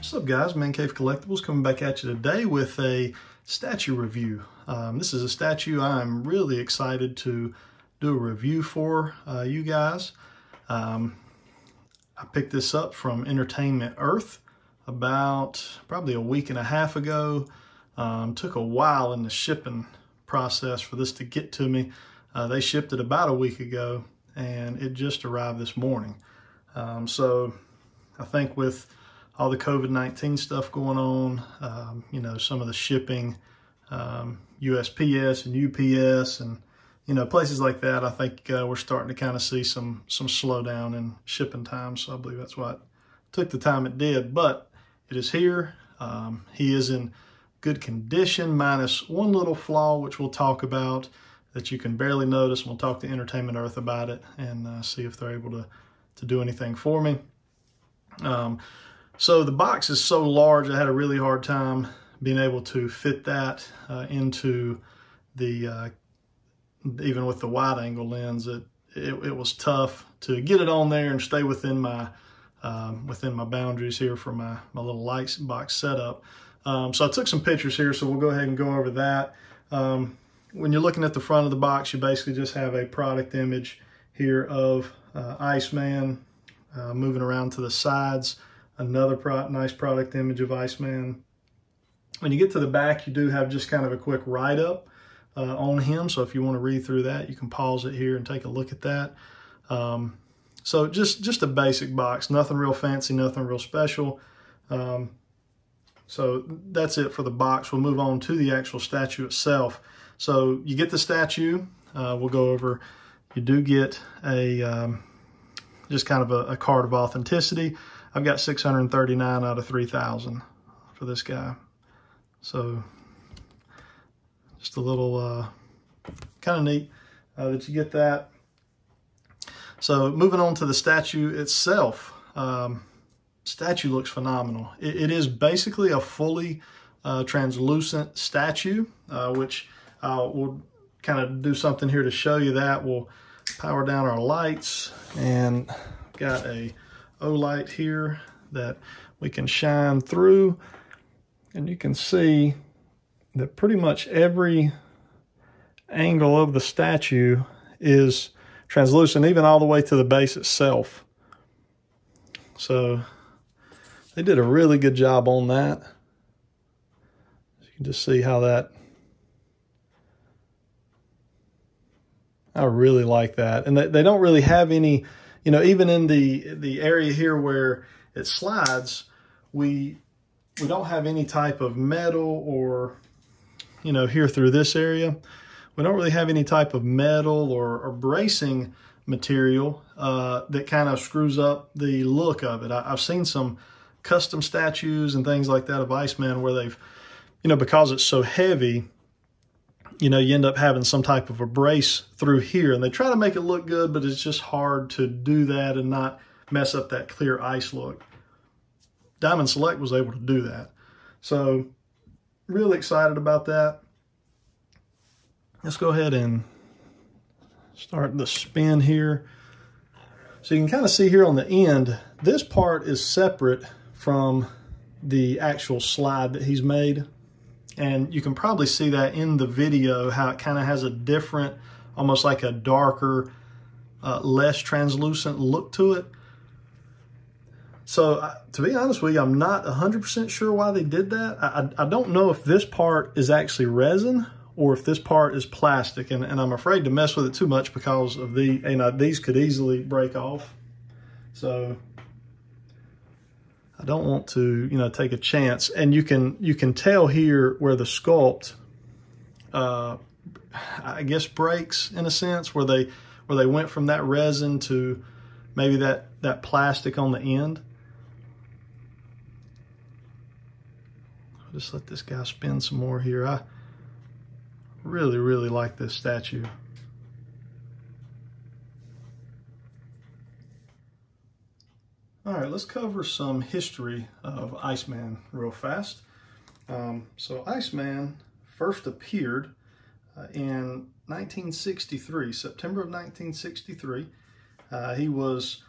What's up, guys? Man Cave Collectibles coming back at you today with a statue review. This is a statue I'm really excited to do a review for you guys. I picked this up from Entertainment Earth about probably a week and a half ago. Took a while in the shipping process for this to get to me. They shipped it about a week ago and it just arrived this morning. So I think with all the COVID-19 stuff going on, you know, some of the shipping, USPS and UPS and, you know, places like that, I think we're starting to kind of see some slowdown in shipping times. So I believe that's why it took the time it did, but it is here. He is in good condition, minus one little flaw, which we'll talk about, that you can barely notice. We'll talk to Entertainment Earth about it and see if they're able to do anything for me. So the box is so large, I had a really hard time being able to fit that into the, even with the wide angle lens, it was tough to get it on there and stay within my boundaries here for my little light box setup. So I took some pictures here, so we'll go ahead and go over that. When you're looking at the front of the box, you basically just have a product image here of Iceman moving around to the sides. Another nice product image of Iceman. When you get to the back, you do have just kind of a quick write-up on him. So if you want to read through that, you can pause it here and take a look at that. So just a basic box, nothing real fancy, nothing real special. So that's it for the box. We'll move on to the actual statue itself. So you get the statue. We'll go over. You do get a just kind of a card of authenticity. I've got 639 out of 3,000 for this guy. So just a little kind of neat that you get that. So moving on to the statue itself. Statue looks phenomenal. It is basically a fully translucent statue, which we'll kind of do something here to show you that. We'll power down our lights and got a O-light here that we can shine through, and you can see that pretty much every angle of the statue is translucent, even all the way to the base itself. So they did a really good job on that. You can just see how that, I really like that. And they don't really have any, you know, even in the area here where it slides, we don't have any type of metal, or, you know, here through this area, we don't really have any type of metal or bracing material that kind of screws up the look of it. I've seen some custom statues and things like that of Iceman where they've, you know, because it's so heavy, you know, you end up having some type of a brace through here, and they try to make it look good, but it's just hard to do that and not mess up that clear ice look. Diamond Select was able to do that. So really excited about that. Let's go ahead and start the spin here. So you can kind of see here on the end, this part is separate from the actual slide that he's made. And you can probably see that in the video, how it kind of has a different, almost like a darker, less translucent look to it. So to be honest with you, I'm not 100% sure why they did that. I don't know if this part is actually resin or if this part is plastic. And I'm afraid to mess with it too much because of these could easily break off. So I don't want to, you know, take a chance. And you can tell here where the sculpt, I guess, breaks in a sense, where they went from that resin to maybe that plastic on the end. I'll just let this guy spin some more here. I really, really like this statue. All right, let's cover some history of Iceman real fast. So Iceman first appeared in 1963, September of 1963. He was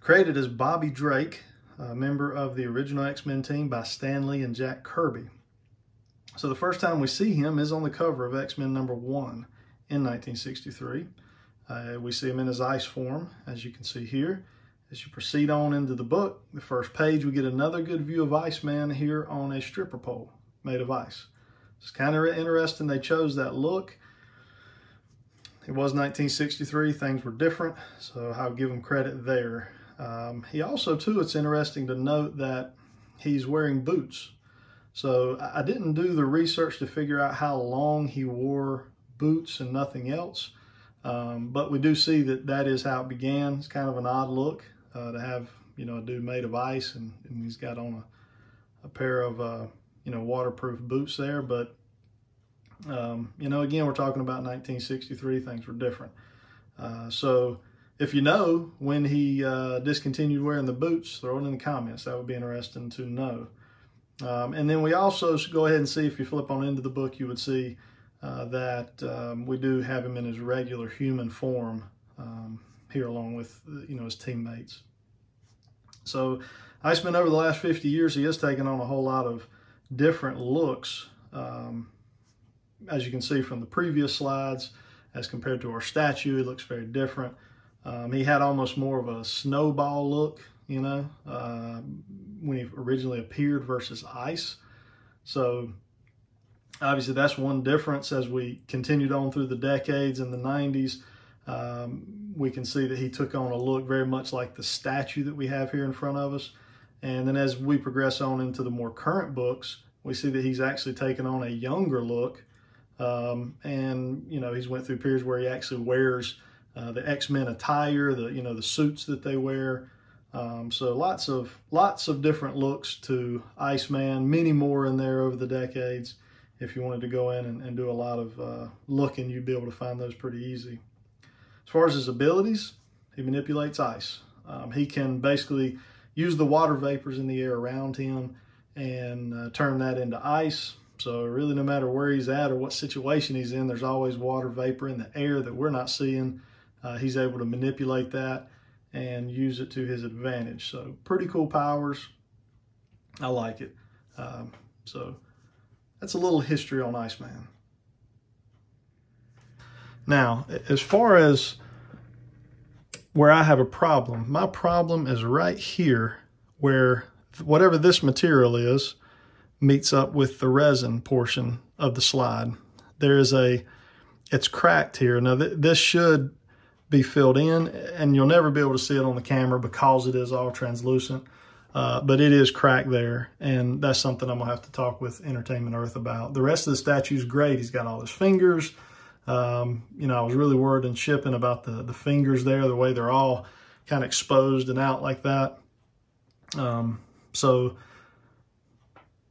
created as Bobby Drake a member of the original X-Men team by Stan Lee and Jack Kirby. So the first time we see him is on the cover of X-Men #1 in 1963. We see him in his ice form, as you can see here. As you proceed on into the book, the first page, we get another good view of Iceman here on a stripper pole made of ice. It's kind of interesting they chose that look. It was 1963, things were different, so I'll give him credit there. He also, too, it's interesting to note that he's wearing boots. So I didn't do the research to figure out how long he wore boots and nothing else. But we do see that that is how it began. It's kind of an odd look to have, you know, a dude made of ice and he's got on a pair of, you know, waterproof boots there. But, you know, again, we're talking about 1963. Things were different. So if you know when he discontinued wearing the boots, throw it in the comments. That would be interesting to know. And then we also should go ahead and see, if you flip on into the book, you would see that we do have him in his regular human form here, along with, you know, his teammates. So Iceman, over the last 50 years, he has taken on a whole lot of different looks, as you can see from the previous slides. As compared to our statue, it looks very different. He had almost more of a snowball look, you know, when he originally appeared versus ice. So obviously that's one difference. As we continued on through the decades in the 90s, we can see that he took on a look very much like the statue that we have here in front of us. And then as we progress on into the more current books, we see that he's actually taken on a younger look. And, you know, he's went through periods where he actually wears the X-Men attire, you know, the suits that they wear. So lots of different looks to Iceman, many more in there over the decades. If you wanted to go in and do a lot of looking, you'd be able to find those pretty easy. As far as his abilities, he manipulates ice. He can basically use the water vapors in the air around him and turn that into ice. So really, no matter where he's at or what situation he's in, there's always water vapor in the air that we're not seeing. He's able to manipulate that and use it to his advantage. So pretty cool powers. I like it. So that's a little history on Iceman. Now, as far as where I have a problem, my problem is right here, where whatever this material is meets up with the resin portion of the slide. There is it's cracked here. Now this should be filled in, and you'll never be able to see it on the camera because it is all translucent, but it is cracked there, and that's something I'm gonna have to talk with Entertainment Earth about. The rest of the statue's great. He's got all his fingers. You know, I was really worried in shipping about the fingers there, the way they're all kind of exposed and out like that. So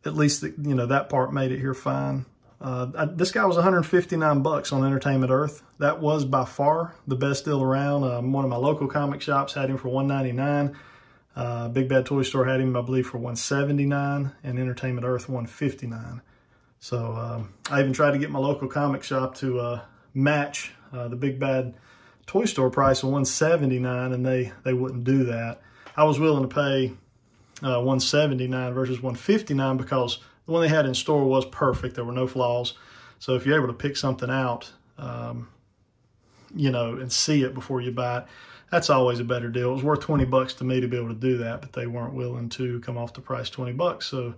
at least, you know, that part made it here fine. This guy was $159 on Entertainment Earth. That was by far the best deal around. One of my local comic shops had him for $199. Big Bad Toy Store had him, I believe, for $179, and Entertainment Earth $159. So I even tried to get my local comic shop to match the Big Bad Toy Store price of $179, and they wouldn't do that. I was willing to pay $179 versus $159 because the one they had in store was perfect. There were no flaws. So if you're able to pick something out, you know, and see it before you buy it, that's always a better deal. It was worth $20 to me to be able to do that, but they weren't willing to come off the price $20. So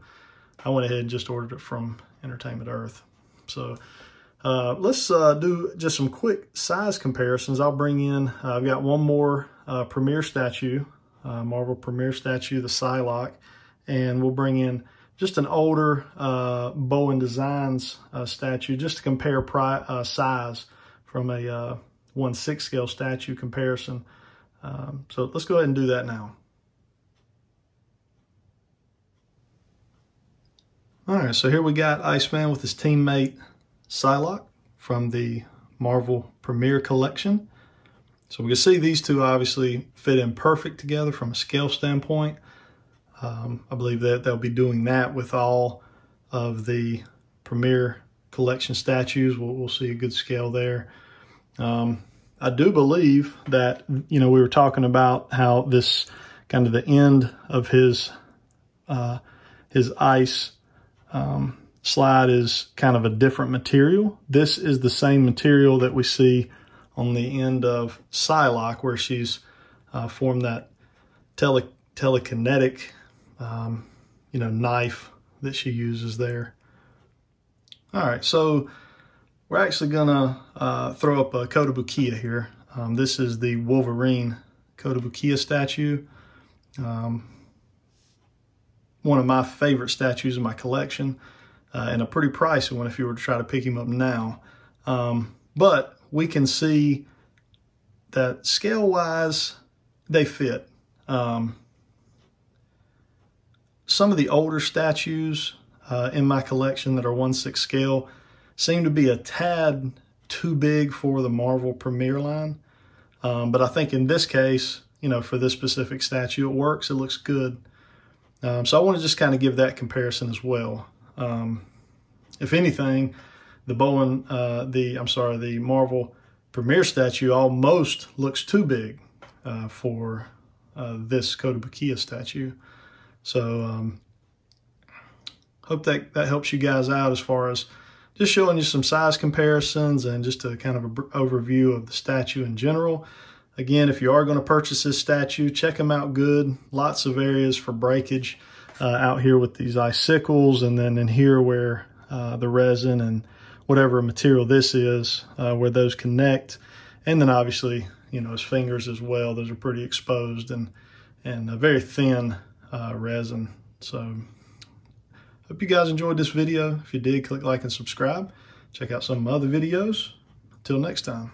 I went ahead and just ordered it from Entertainment Earth. So let's do just some quick size comparisons. I'll bring in, I've got one more Premier statue, Marvel Premier statue, the Psylocke, and we'll bring in just an older Bowen Designs statue, just to compare size from a 1/6 scale statue comparison. So let's go ahead and do that now. All right, so here we got Iceman with his teammate Psylocke from the Marvel Premier Collection. So we can see these two obviously fit in perfect together from a scale standpoint. I believe that they'll be doing that with all of the Premier Collection statues. We'll see a good scale there. I do believe that, you know, we were talking about how this kind of the end of his ice slide is kind of a different material. This is the same material that we see on the end of Psylocke, where she's formed that telekinetic, knife that she uses there. All right, so we're actually gonna throw up a Kotobukiya here. This is the Wolverine Kotobukiya statue. One of my favorite statues in my collection, and a pretty pricey one if you were to try to pick him up now. But we can see that scale-wise, they fit. Some of the older statues in my collection that are 1/6 scale seem to be a tad too big for the Marvel Premiere line. But I think in this case, for this specific statue, it works, it looks good. So I want to just kind of give that comparison as well. If anything, the Marvel Premiere statue almost looks too big for this Kotobukiya statue. So hope that helps you guys out as far as just showing you some size comparisons and just a kind of an overview of the statue in general. Again, if you are going to purchase this statue, check them out good. Lots of areas for breakage out here with these icicles, and then in here where the resin and whatever material this is, where those connect. And then obviously, his fingers as well. Those are pretty exposed and a very thin resin. So hope you guys enjoyed this video. If you did, click like and subscribe. Check out some of my other videos. Until next time.